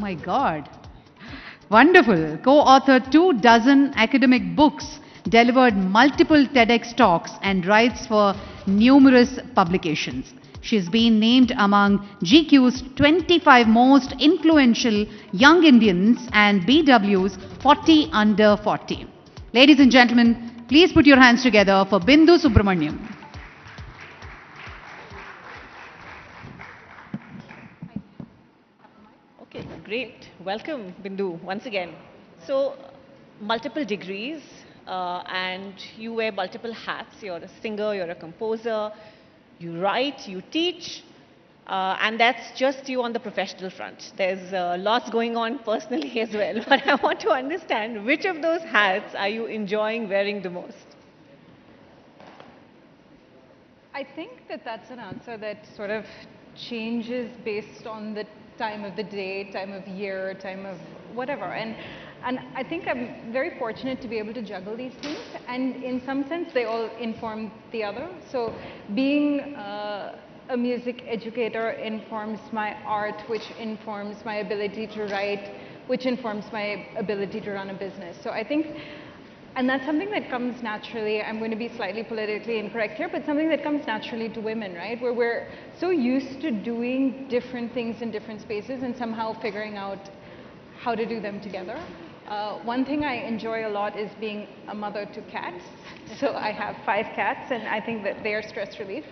my God. Wonderful. Co-authored 24 academic books, delivered multiple TEDx talks, and writes for numerous publications. She's been named among GQ's 25 most influential young Indians and BW's 40 under 40. Ladies and gentlemen, please put your hands together for Bindu Subramaniam. Okay, great. Welcome, Bindu, once again. So, multiple degrees, and you wear multiple hats. You're a singer, you're a composer, you write, you teach, and that's just you on the professional front. There's lots going on personally as well, but I want to understand which of those hats are you enjoying wearing the most? I think that that's an answer that sort of changes based on the time of the day, time of year, time of whatever. And I think I'm very fortunate to be able to juggle these things. And in some sense, they all inform the other. So being a music educator informs my art, which informs my ability to write, which informs my ability to run a business. So I think, and that's something that comes naturally. I'm going to be slightly politically incorrect here, but something that comes naturally to women, right? Where we're so used to doing different things in different spaces and somehow figuring out how to do them together. One thing I enjoy a lot is being a mother to cats. So I have 5 cats, and I think that they are stress relief.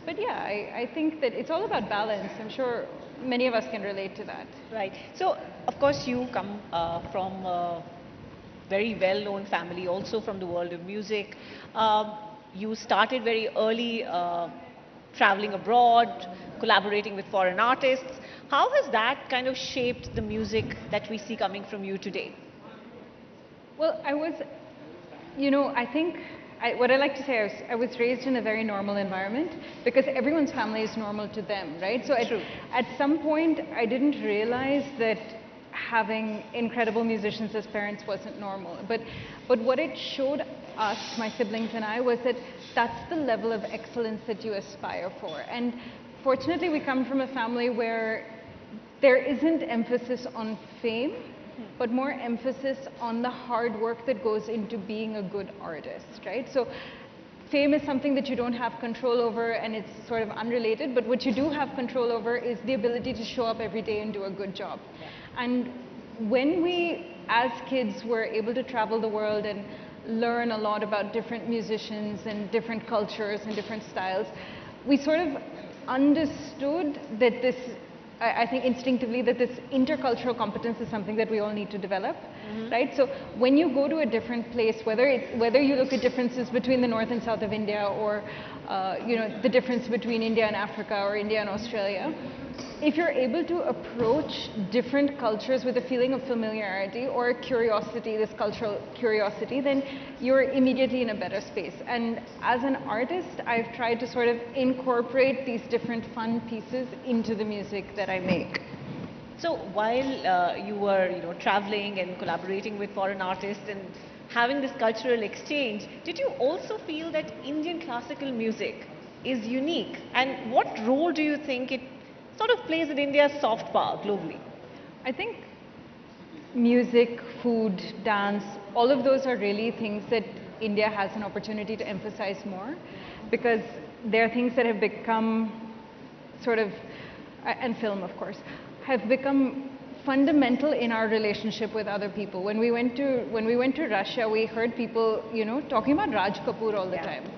But yeah, I think that it's all about balance. I'm sure many of us can relate to that. Right. So, of course, you come from a very well-known family, also from the world of music. You started very early traveling abroad, collaborating with foreign artists. How has that kind of shaped the music that we see coming from you today? Well, I was, I think what I like to say is I was raised in a very normal environment because everyone's family is normal to them, right? So at some point, I didn't realize that having incredible musicians as parents wasn't normal. But what it showed us, my siblings and I, was that that's the level of excellence that you aspire for. And fortunately, we come from a family where there isn't emphasis on fame, but more emphasis on the hard work that goes into being a good artist, right? So fame is something that you don't have control over, and it's sort of unrelated, but what you do have control over is the ability to show up every day and do a good job. And when we, as kids, were able to travel the world and learn a lot about different musicians and different cultures and different styles, we sort of understood that this, I think instinctively, that this intercultural competence is something that we all need to develop, right? So when you go to a different place, whether you look at differences between the north and south of India, or the difference between India and Africa, or India and Australia, if you're able to approach different cultures with a feeling of familiarity or a curiosity, this cultural curiosity, then you're immediately in a better space. And as an artist, I've tried to sort of incorporate these different fun pieces into the music that I make. So while you were traveling and collaborating with foreign artists and having this cultural exchange, did you also feel that Indian classical music is unique? And what role do you think it sort of plays in India's soft power globally? I think music, food, dance, all of those are really things that India has an opportunity to emphasize more, because they're things that have become sort of, and film of course, have become fundamental in our relationship with other people. When we went to Russia, we heard people, talking about Raj Kapoor all the time.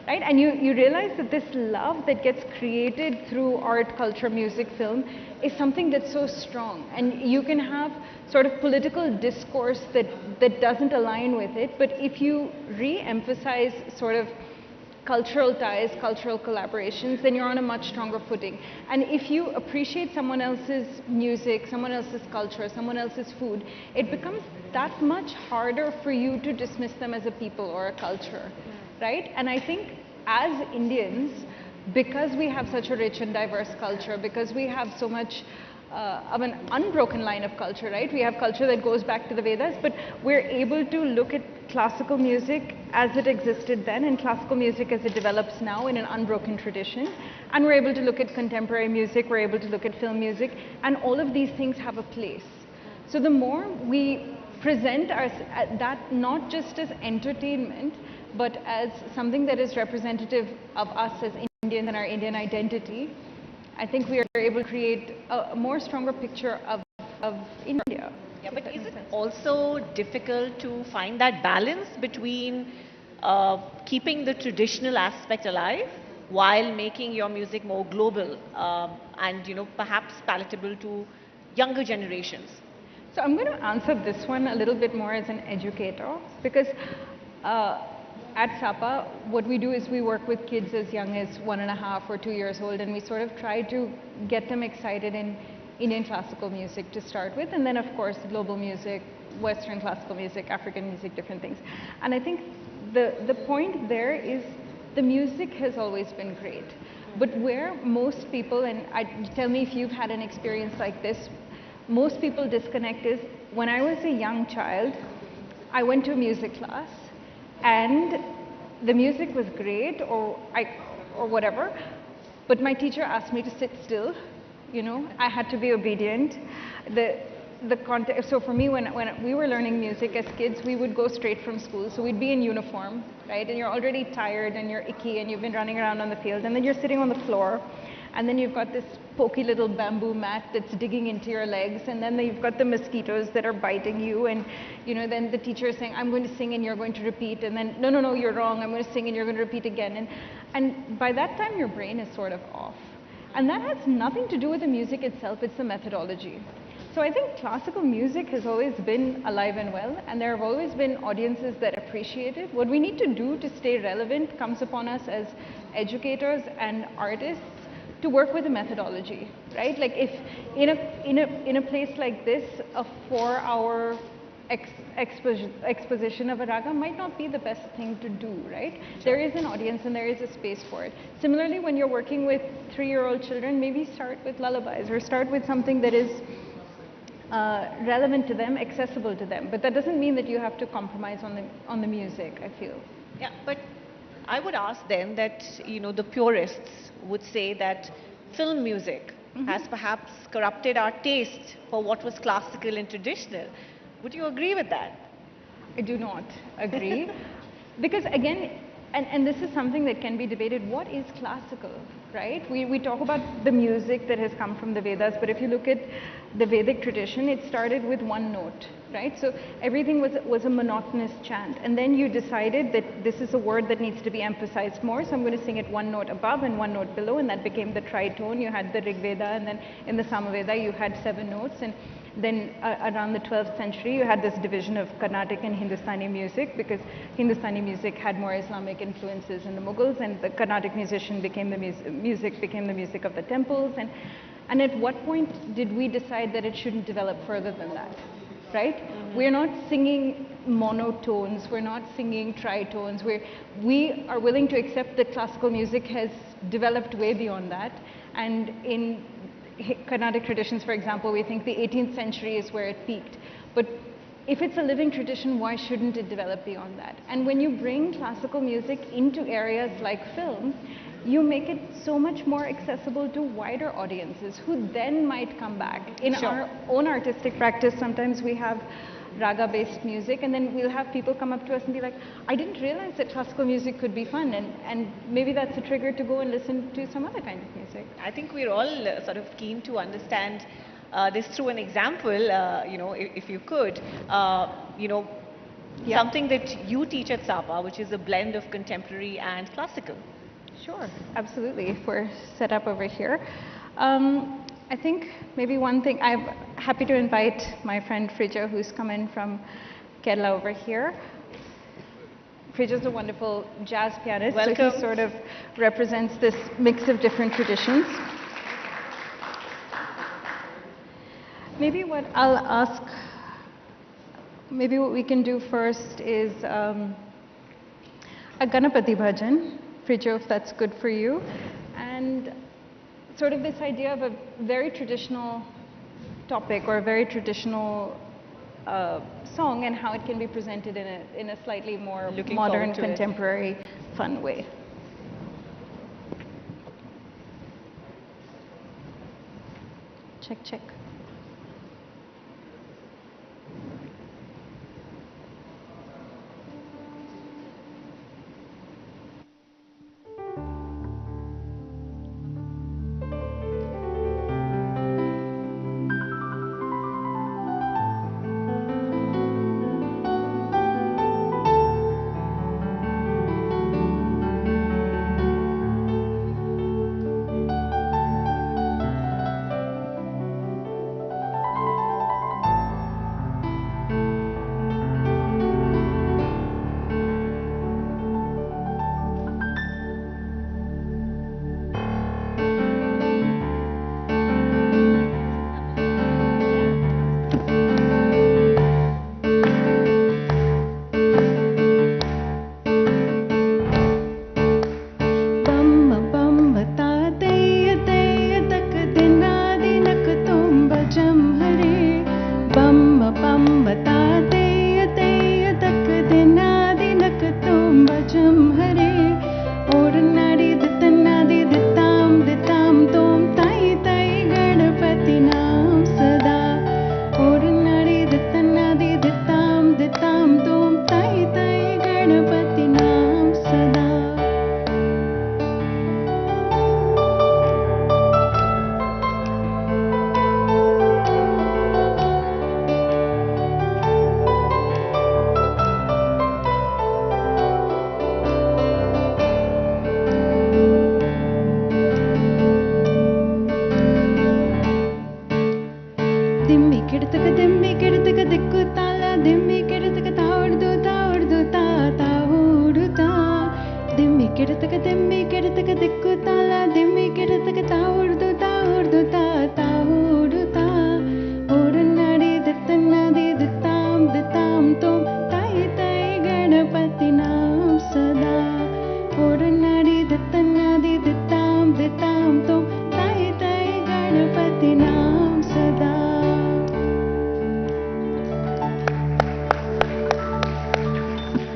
Right? And you realize that this love that gets created through art, culture, music, film is something that's so strong. And you can have sort of political discourse that doesn't align with it, but if you re-emphasize sort of cultural ties, cultural collaborations, then you're on a much stronger footing. And if you appreciate someone else's music, someone else's culture, someone else's food, it becomes that much harder for you to dismiss them as a people or a culture. Right? And I think as Indians, because we have such a rich and diverse culture, because we have so much of an unbroken line of culture, right? We have culture that goes back to the Vedas, but we're able to look at classical music as it existed then and classical music as it develops now in an unbroken tradition. And we're able to look at contemporary music, we're able to look at film music, and all of these things have a place. So the more we present that not just as entertainment, but as something that is representative of us as Indians and our Indian identity, I think we are able to create a more stronger picture of India. Yeah, but is it also difficult to find that balance between keeping the traditional aspect alive while making your music more global and perhaps palatable to younger generations? So I'm going to answer this one a little bit more as an educator, because at SaPa, what we do is we work with kids as young as 1.5 or 2 years old, and we sort of try to get them excited in Indian classical music to start with, and then of course global music, Western classical music, African music, different things. And I think the point there is the music has always been great, but where most people, and tell me if you've had an experience like this, most people disconnect is when I was a young child, I went to a music class and the music was great or whatever, but my teacher asked me to sit still. I had to be obedient. So for me, when we were learning music as kids, we would go straight from school. So we'd be in uniform, right? And you're already tired and you're icky and you've been running around on the field, and then you're sitting on the floor, and then you've got this pokey little bamboo mat that's digging into your legs, and then you've got the mosquitoes that are biting you, and then the teacher is saying, I'm going to sing and you're going to repeat, and then no, you're wrong, I'm going to sing and you're going to repeat again, and by that time your brain is sort of off. And that has nothing to do with the music itself, it's the methodology. So I think classical music has always been alive and well, and there have always been audiences that appreciate it. What we need to do to stay relevant comes upon us as educators and artists to work with the methodology, right? Like if in a place like this, a 4-hour exposition of a raga might not be the best thing to do, right? Sure. There is an audience and there is a space for it. Similarly, when you're working with 3-year-old children, maybe start with lullabies or start with something that is relevant to them, accessible to them. But that doesn't mean that you have to compromise on the music, I feel. Yeah, but I would ask then that, the purists would say that film music has perhaps corrupted our taste for what was classical and traditional. Would you agree with that? I do not agree. Because again, and this is something that can be debated, what is classical, right? We talk about the music that has come from the Vedas, but if you look at the Vedic tradition, it started with one note, right? So everything was a monotonous chant, and then you decided that this is a word that needs to be emphasized more, so I'm going to sing it one note above and one note below, and that became the tritone. You had the Rig Veda, and then in the Samaveda you had 7 notes, and then around the 12th century you had this division of Carnatic and Hindustani music, because Hindustani music had more Islamic influences in the Mughals, and the Carnatic musician became the music of the temples. And at what point did we decide that it shouldn't develop further than that, right? We're not singing monotones, we're not singing tritones, we are willing to accept that classical music has developed way beyond that. And in Carnatic traditions, for example, we think the 18th century is where it peaked. But if it's a living tradition, why shouldn't it develop beyond that? And when you bring classical music into areas like film, you make it so much more accessible to wider audiences who then might come back. In our own artistic practice, sometimes we have raga-based music, and then we'll have people come up to us and be like, I didn't realize that classical music could be fun, and maybe that's a trigger to go and listen to some other kind of music. I think we're all sort of keen to understand this through an example, if you could, something that you teach at SaPa, which is a blend of contemporary and classical. Sure, absolutely, if we're set up over here. I think maybe one thing, I'm happy to invite my friend Frija, who's come in from Kerala over here. Frija's a wonderful jazz pianist, Welcome. So he sort of represents this mix of different traditions. Maybe what I'll ask, maybe what we can do first is a Ganapati bhajan, Frija, if that's good for you. And sort of this idea of a very traditional topic or a very traditional song and how it can be presented in a slightly more Looking modern, forward to it. contemporary, fun way. Check, check.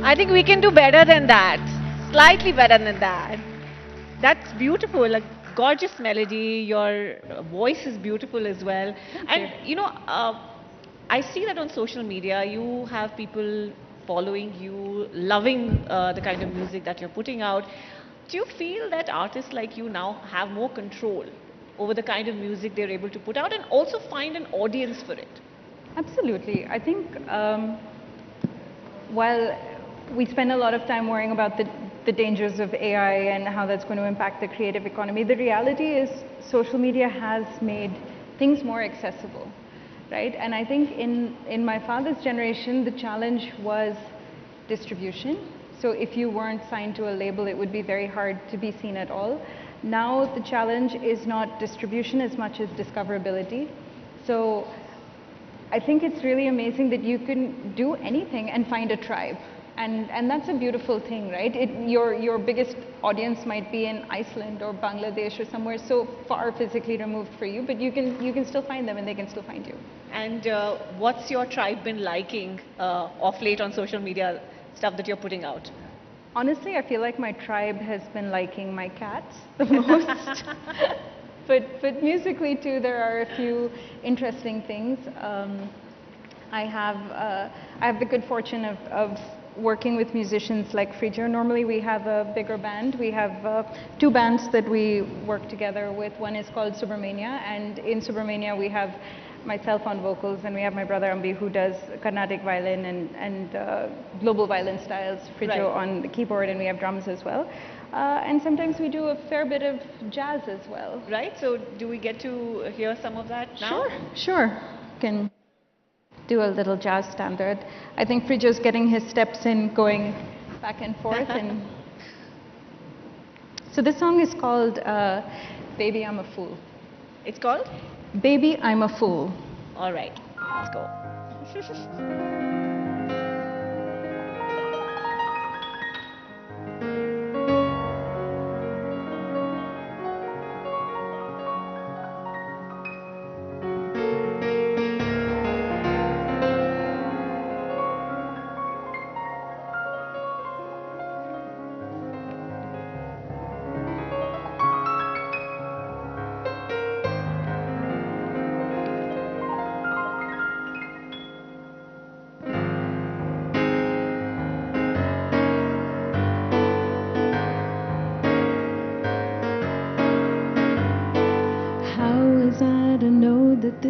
I think we can do better than that. Slightly better than that. That's beautiful. A gorgeous melody. Your voice is beautiful as well. And you know, I see that on social media. You have people following you, loving the kind of music that you're putting out. Do you feel that artists like you now have more control over the kind of music they're able to put out and also find an audience for it? Absolutely. I think while we spend a lot of time worrying about the dangers of AI and how that's going to impact the creative economy, the reality is social media has made things more accessible, right? And I think in my father's generation, the challenge was distribution. So if you weren't signed to a label, it would be very hard to be seen at all. Now the challenge is not distribution as much as discoverability. So I think it's really amazing that you can do anything and find a tribe. And that's a beautiful thing, right? Your biggest audience might be in Iceland or Bangladesh or somewhere so far physically removed for you, but you can still find them and they can still find you. And what's your tribe been liking off late on social media, stuff that you're putting out? Honestly, I feel like my tribe has been liking my cats the most. But musically too, there are a few interesting things. I have the good fortune of working with musicians like Frijo. Normally we have a bigger band. We have two bands that we work together with. One is called Subramania, and in Subramania we have myself on vocals, and we have my brother Ambi who does Carnatic violin and global violin styles, Frijo on the keyboard, and we have drums as well. And sometimes we do a fair bit of jazz as well. Right, so do we get to hear some of that now? Sure. Can do a little jazz standard. I think Frijo's getting his steps in, going back and forth. And so this song is called Baby I'm a Fool. It's called? Baby I'm a Fool. All right, let's go.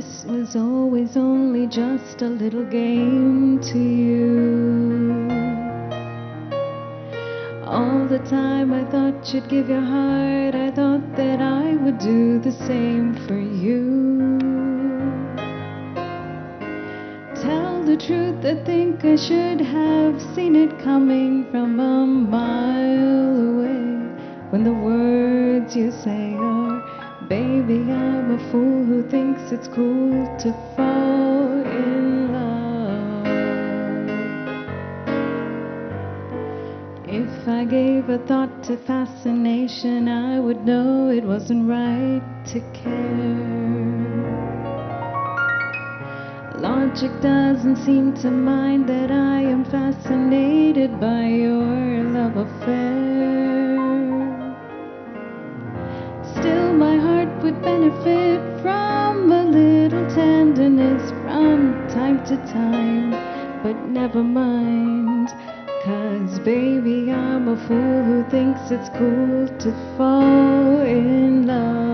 this was always only just a little game to you. All the time I thought you'd give your heart, I thought that I would do the same for you. Tell the truth, I think I should have seen it coming from a mile away. When the words you say are, baby, I'm a fool who thinks it's cool to fall in love. If I gave a thought to fascination, I would know it wasn't right to care. Logic doesn't seem to mind that I am fascinated by your love affair. Still my heart would benefit from a little tenderness from time to time. But never mind, 'cause baby, I'm a fool who thinks it's cool to fall in love.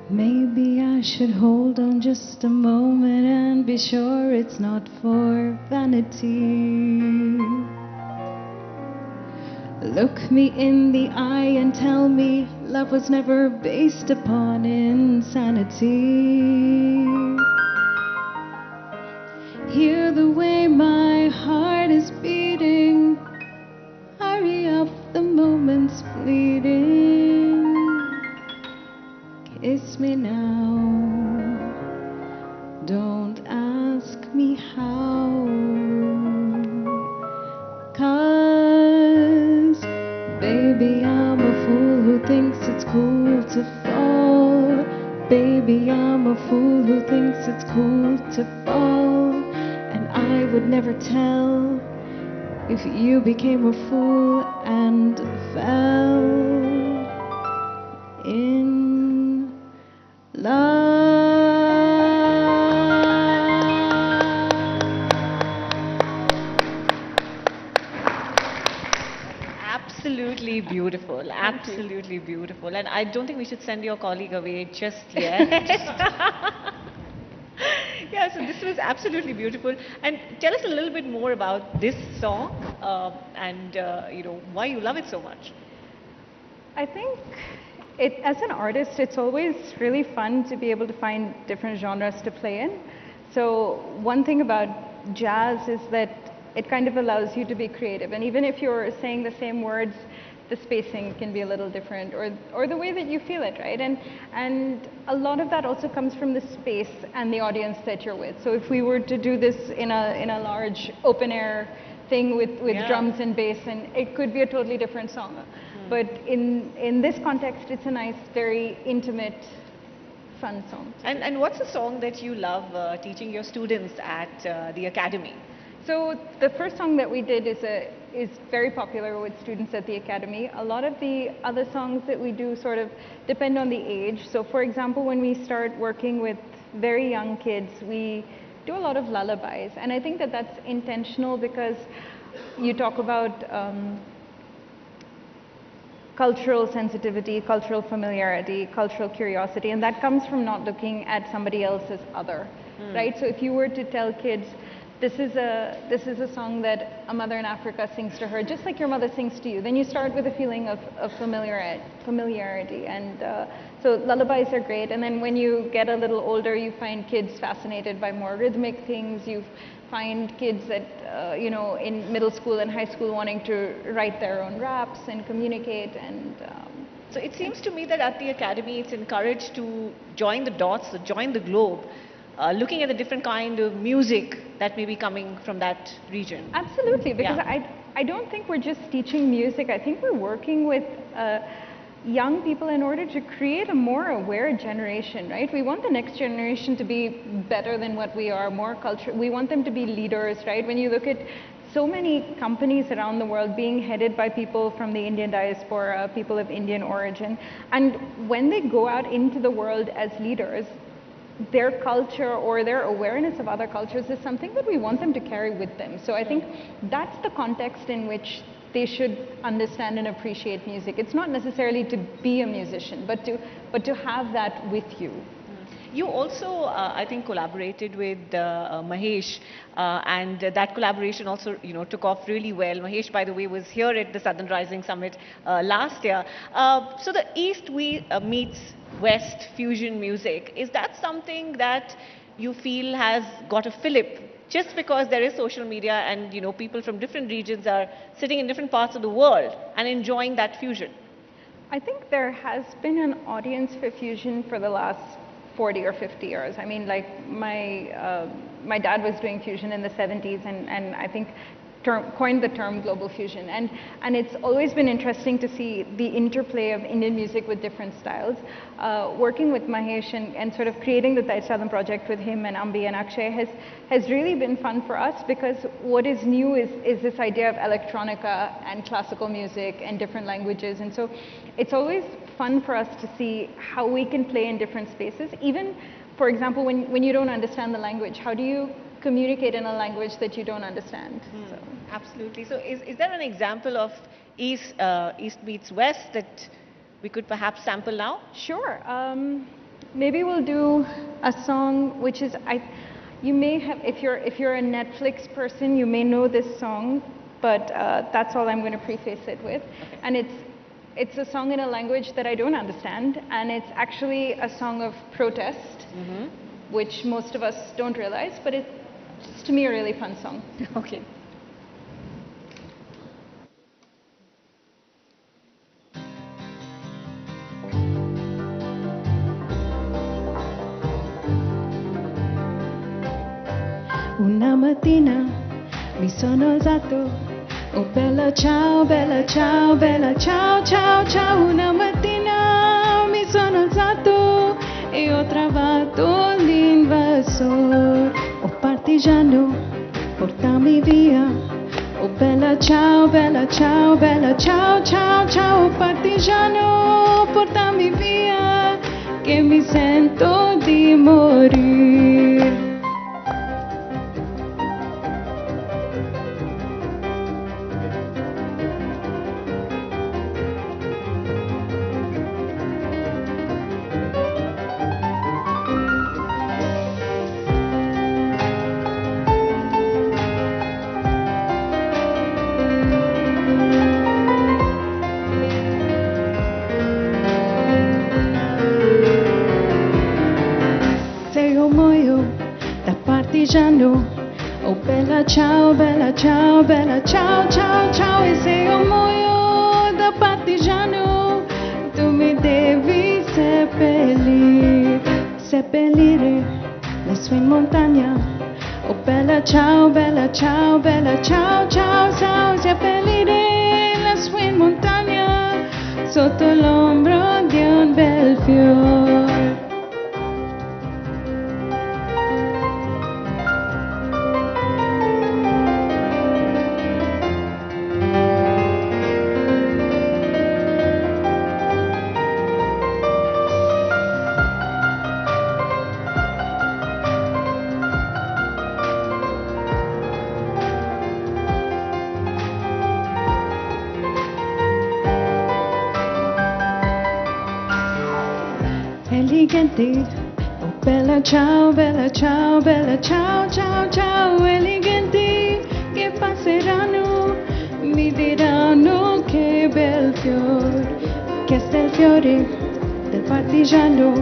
Maybe I should hold on just a moment and be sure it's not for vanity. Look me in the eye and tell me love was never based upon insanity. Hear the way my heart is beating. Hurry up, the moment's fleeting. Kiss me now, don't ask me how, 'cause baby, I'm a fool who thinks it's cool to fall. Baby, I'm a fool who thinks it's cool to fall. And I would never tell if you became a fool and fell in love. Absolutely beautiful, absolutely beautiful. And I don't think we should send your colleague away just yet. Yeah, so this was absolutely beautiful. And tell us a little bit more about this song and why you love it so much. I think as an artist, it's always really fun to be able to find different genres to play in. So one thing about jazz is that it kind of allows you to be creative. And even if you're saying the same words, the spacing can be a little different, or the way that you feel it, right? And a lot of that also comes from the space and the audience that you're with. So if we were to do this in a large open air thing with drums and bass, and it could be a totally different song. But in this context, it's a nice, very intimate, fun song. And what's a song that you love teaching your students at the academy? So the first song that we did is very popular with students at the academy. A lot of the other songs that we do sort of depend on the age. So for example, when we start working with very young kids, we do a lot of lullabies. And I think that that's intentional because you talk about cultural sensitivity, cultural familiarity, cultural curiosity, and that comes from not looking at somebody else as other, right? So if you were to tell kids, this is a song that a mother in Africa sings to her, just like your mother sings to you, then you start with a feeling of familiarity. And so lullabies are great. And then when you get a little older, you find kids fascinated by more rhythmic things. You find kids that, in middle school and high school wanting to write their own raps and communicate. And so it seems to me that at the academy, it's encouraged to join the dots, join the globe. looking at the different kind of music that may be coming from that region. Absolutely, because Yeah. I don't think we're just teaching music. I think we're working with young people in order to create a more aware generation, right? We want the next generation to be better than what we are, more culture. We want them to be leaders, right? When you look at so many companies around the world being headed by people from the Indian diaspora, people of Indian origin, and when they go out into the world as leaders, their culture or their awareness of other cultures is something that we want them to carry with them. So I think that's the context in which they should understand and appreciate music. It's not necessarily to be a musician, but to have that with you. You also, I think, collaborated with Mahesh, and that collaboration also, took off really well. Mahesh, by the way, was here at the Southern Rising Summit last year. So the East meets West fusion music, is that something that you feel has got a fillip just because there is social media and people from different regions are sitting in different parts of the world and enjoying that fusion? I think there has been an audience for fusion for the last 40 or 50 years. I mean, like my dad was doing fusion in the 70s and I think coined the term global fusion. And it's always been interesting to see the interplay of Indian music with different styles. Working with Mahesh and sort of creating the Taitsalam project with him and Ambi and Akshay has really been fun for us, because what is new is this idea of electronica and classical music and different languages. And so it's always fun for us to see how we can play in different spaces. Even, for example, when you don't understand the language, how do you communicate in a language that you don't understand? So. Absolutely. So is there an example of East meets West that we could perhaps sample now? Sure. Maybe we'll do a song which is, you may have, if you're a Netflix person, you may know this song, but that's all I'm going to preface it with. Okay. And it's a song in a language that I don't understand, and it's actually a song of protest, which most of us don't realize, but it's to me a really fun song. Okay. Una mattina mi sono alzato, oh bella ciao, bella ciao, bella ciao, ciao, ciao. Una mattina mi sono alzato e ho trovato l'invasor. Oh partigiano, portami via, oh bella ciao, bella ciao, bella ciao, ciao, ciao. Oh partigiano, portami via, che mi sento di morire. Oh bella ciao, bella ciao, bella ciao, ciao, ciao. E se io muoio da partigiano, tu mi devi seppellire lassù in montagna. Oh bella ciao, bella ciao, bella ciao, ciao, ciao. Seppellire lassù in montagna, sotto l'ombra di un bel fiore. Elegante, oh bella ciao, bella ciao, bella ciao, ciao, ciao. Elegante che passeranno, mi diranno che bel fiore, che sta il fiore del partigiano.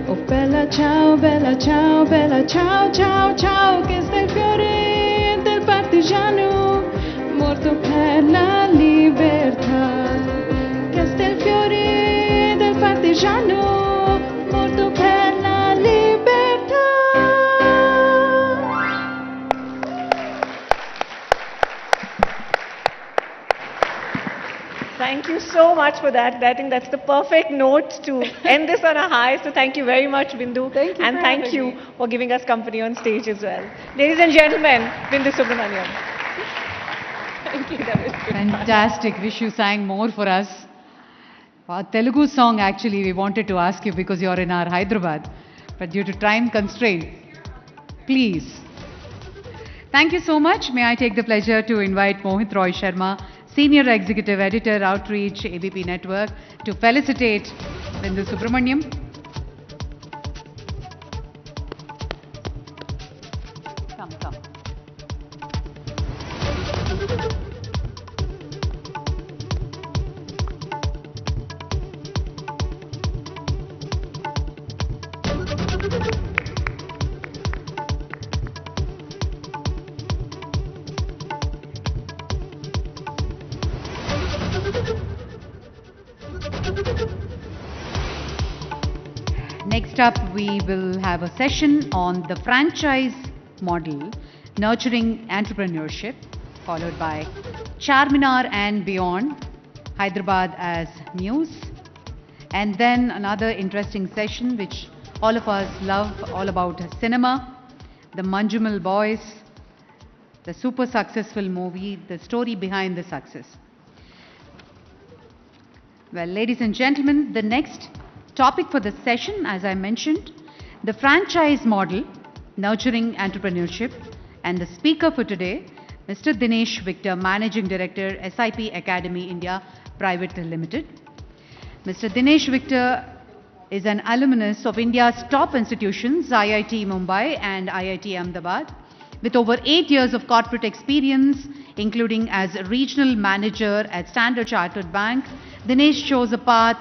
Oh bella ciao, bella ciao, bella ciao, ciao, ciao. Che sta il fiore del partigiano, morto per la libertà. Che sta il fiore del partigiano, morto per la libertà. Thank you so much for that. I think that's the perfect note to end this on a high. So thank you very much, Bindu. Thank you and for thank having you me. for giving us company on stage as well. Ladies and gentlemen, Bindu Subramaniam. Thank you. That was good. Fantastic. Wish you sang more for us. A Telugu song actually we wanted to ask you because you're in our Hyderabad. But due to time constraint, please. Thank you so much. May I take the pleasure to invite Mohit Roy Sharma, Senior Executive Editor, Outreach, ABP Network, to felicitate Bindu Subramaniam. Come, come. Next up, we will have a session on the franchise model, nurturing entrepreneurship, followed by Charminar and Beyond, Hyderabad as Muse, and then another interesting session which all of us love, all about cinema, the Manjumal Boys, the super successful movie, the story behind the success. Well, ladies and gentlemen, the next topic for the session, as I mentioned, the franchise model, nurturing entrepreneurship, and the speaker for today, Mr. Dinesh Victor, Managing Director, SaPa Academy India Private Limited. Mr. Dinesh Victor is an alumnus of India's top institutions, IIT Mumbai and IIT Ahmedabad, with over 8 years of corporate experience, including as regional manager at Standard Chartered Bank. Dinesh chose a path